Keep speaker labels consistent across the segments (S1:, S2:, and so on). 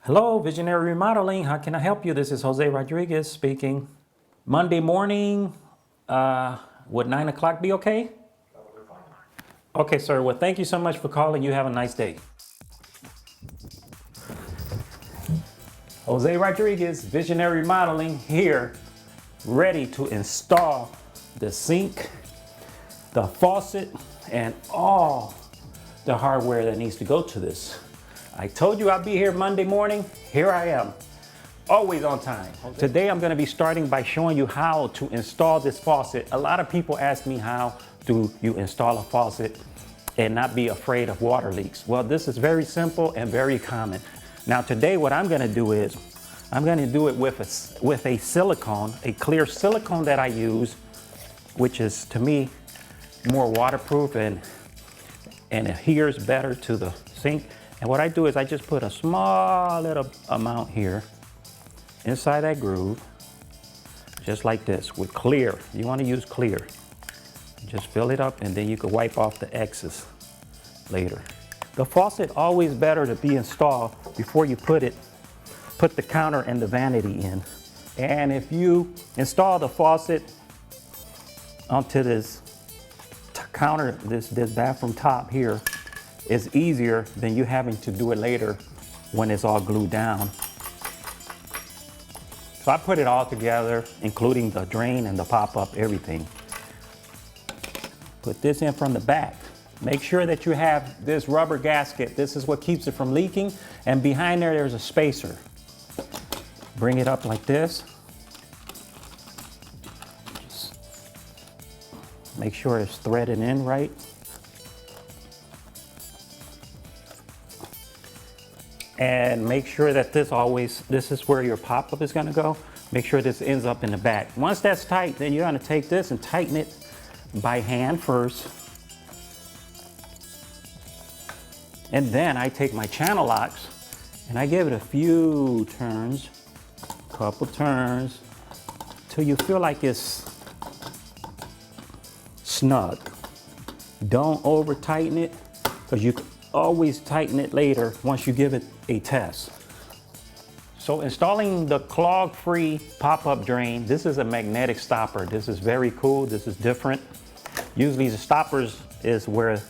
S1: Hello, Visionary Remodeling. How can I help you? This is Jose Rodriguez speaking. Monday morning, would 9 o'clock be okay? Okay, sir. Well, thank you so much for calling. You have a nice day. Jose Rodriguez, Visionary Remodeling here, ready to install the sink, the faucet, and all the hardware that needs to go to this. I told you I'd be here Monday morning. Here I am, always on time. Today I'm going to be starting by showing you how to install this faucet. A lot of people ask me, how do you install a faucet and not be afraid of water leaks? Well, this is very simple and very common. Now today what I'm going to do is I'm going to do it with a silicone, a clear silicone that I use, which is to me more waterproof and adheres better to the sink. And what I do is I just put a small little amount here inside that groove, just like this, with clear. You want to use clear. Just fill it up and then you can wipe off the excess later. The faucet always better to be installed before you put the counter and the vanity in. And if you install the faucet onto this counter, this bathroom top here, is easier than you having to do it later when it's all glued down. So I put it all together, including the drain and the pop-up, everything. Put this in from the back. Make sure that you have this rubber gasket. This is what keeps it from leaking. And behind there's a spacer. Bring it up like this. Just make sure it's threaded in right. And make sure that this is where your pop-up is gonna go. Make sure this ends up in the back. Once that's tight, then you're gonna take this and tighten it by hand first. And then I take my channel locks and I give it a few turns, couple turns, till you feel like it's snug. Don't over tighten it, because you can always tighten it later once you give it a test. So installing the clog-free pop-up drain, this is a magnetic stopper. This is very cool, this is different. Usually the stoppers is where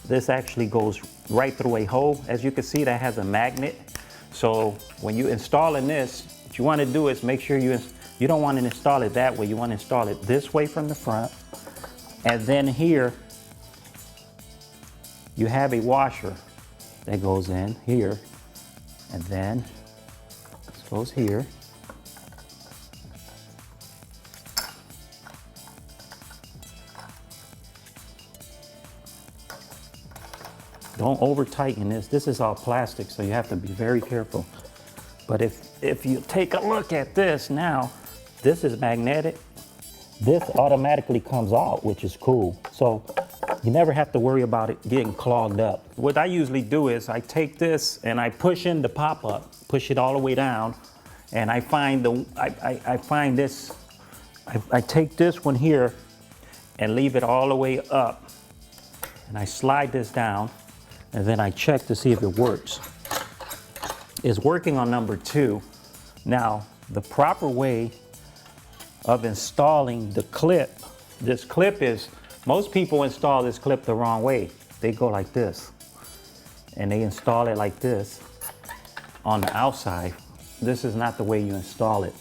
S1: this actually goes right through a hole. As you can see, that has a magnet. So when you installing this, what you want to do is make sure you don't want to install it that way. You want to install it this way from the front. And then here, you have a washer that goes in here, and then this goes here. Don't over tighten this. This is all plastic, so you have to be very careful. But if you take a look at this now, this is magnetic. This automatically comes out, which is cool. So you never have to worry about it getting clogged up. What I usually do is I take this and I push in the pop-up, push it all the way down, and I find I take this one here and leave it all the way up, and I slide this down, and then I check to see if it works. It's working on number 2. Now, the proper way of installing the clip, this clip is, most people install this clip the wrong way. They go like this, and they install it like this on the outside. This is not the way you install it.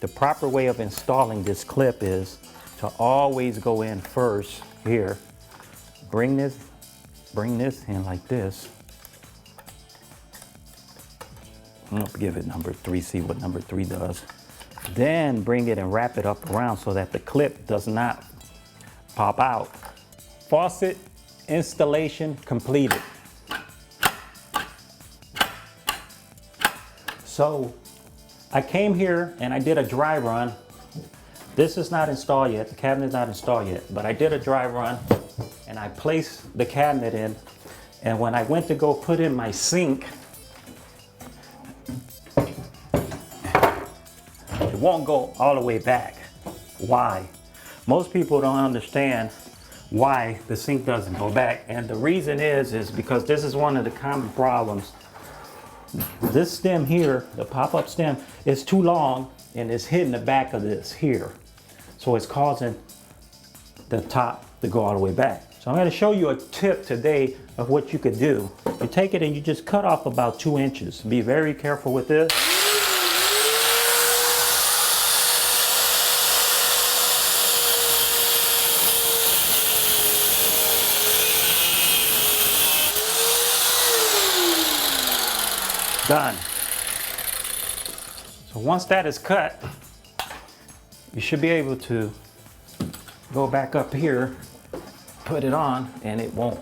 S1: The proper way of installing this clip is to always go in first here. Bring this in like this. I'll give it number 3, see what number 3 does. Then bring it and wrap it up around so that the clip does not pop out. Faucet installation completed. So I came here and I did a dry run. This is not installed yet, the cabinet is not installed yet, but I did a dry run and I placed the cabinet in, and when I went to go put in my sink, won't go all the way back. Why? Most people don't understand why the sink doesn't go back. And the reason is because this is one of the common problems. This stem here, the pop-up stem, is too long and it's hitting the back of this here. So it's causing the top to go all the way back. So I'm going to show you a tip today of what you could do. You take it and you just cut off about 2 inches. Be very careful with this. Done. So once that is cut, you should be able to go back up here, put it on, and it won't.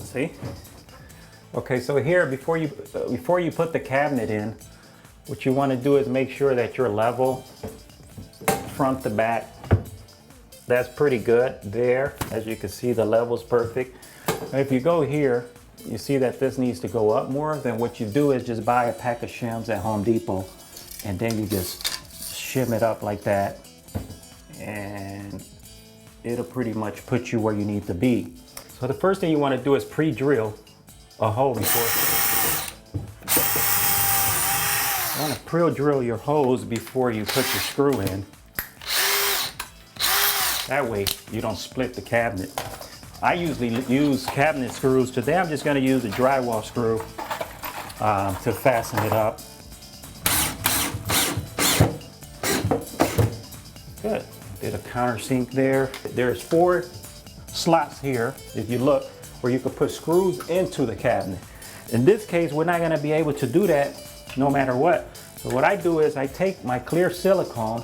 S1: See? Okay, so here before you put the cabinet in, what you want to do is make sure that you're level front to back. That's pretty good there. As you can see, the level's perfect. If you go here, you see that this needs to go up more. Then what you do is just buy a pack of shims at Home Depot, and then you just shim it up like that, and it'll pretty much put you where you need to be. So the first thing you want to do is pre-drill a hole before. You want to pre-drill your holes before you put your screw in. That way you don't split the cabinet. I usually use cabinet screws. Today I'm just going to use a drywall screw to fasten it up. Good. Did a countersink there. There's 4 slots here, if you look, where you could put screws into the cabinet. In this case, we're not going to be able to do that no matter what. So what I do is I take my clear silicone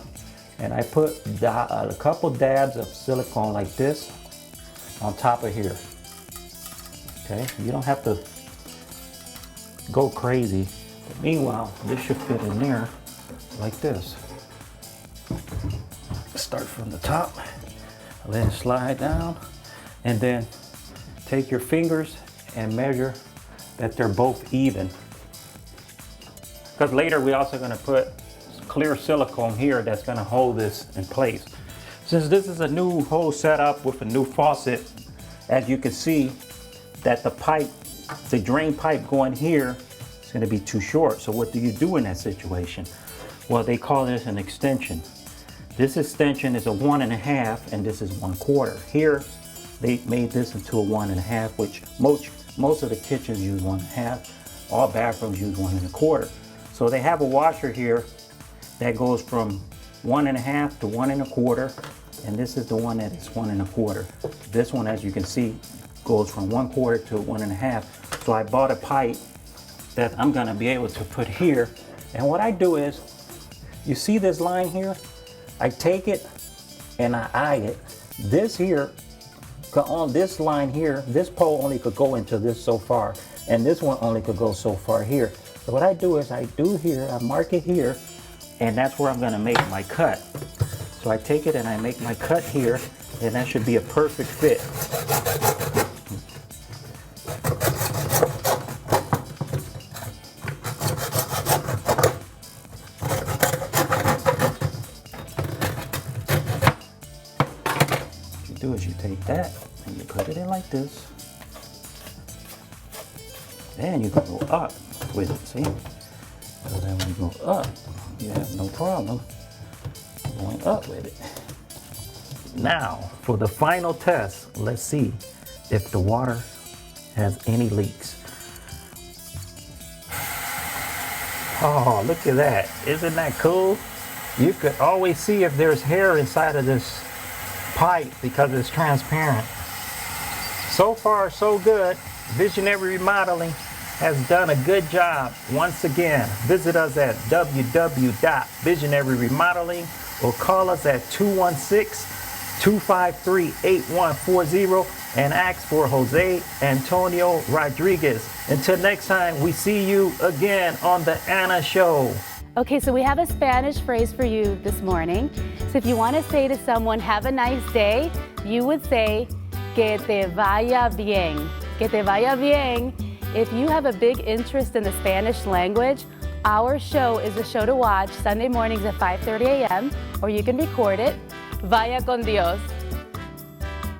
S1: and I put a couple dabs of silicone like this on top of here. Okay, you don't have to go crazy. But meanwhile, this should fit in there like this. Start from the top, let it slide down, and then take your fingers and measure that they're both even. Because later we're also going to put clear silicone here that's going to hold this in place. Since this is a new whole setup with a new faucet, as you can see that the pipe, the drain pipe going here is going to be too short. So what do you do in that situation? Well, they call this an extension. This extension is a 1.5 and this is 1/4. Here they made this into a 1.5, which most of the kitchens use 1.5. All bathrooms use 1.25. So they have a washer here that goes from 1.5 to 1.25, and this is the one that is 1.25. This one, as you can see, goes from 1/4 to 1.5. So I bought a pipe that I'm gonna be able to put here. And what I do is, you see this line here? I take it and I eye it. This here, on this line here, this pole only could go into this so far, and this one only could go so far here. So what I do is I do here, I mark it here, and that's where I'm gonna make my cut. So I take it and I make my cut here, and that should be a perfect fit. What you do is you take that and you cut it in like this. Then you can go up with it, see? So then when you go up, you have no problem going up with it. Now, for the final test, let's see if the water has any leaks. Oh, look at that. Isn't that cool? You could always see if there's hair inside of this pipe because it's transparent. So far, so good. Visionary Remodeling has done a good job. Once again, visit us at www.visionaryremodeling or call us at 216-253-8140 and ask for Jose Antonio Rodriguez. Until next time, we see you again on The Ana Show.
S2: Okay, so we have a Spanish phrase for you this morning. So if you want to say to someone, have a nice day, you would say, que te vaya bien. Que te vaya bien. If you have a big interest in the Spanish language, Our show is a show to watch Sunday mornings at 5:30 a.m. or you can record it. Vaya con Dios.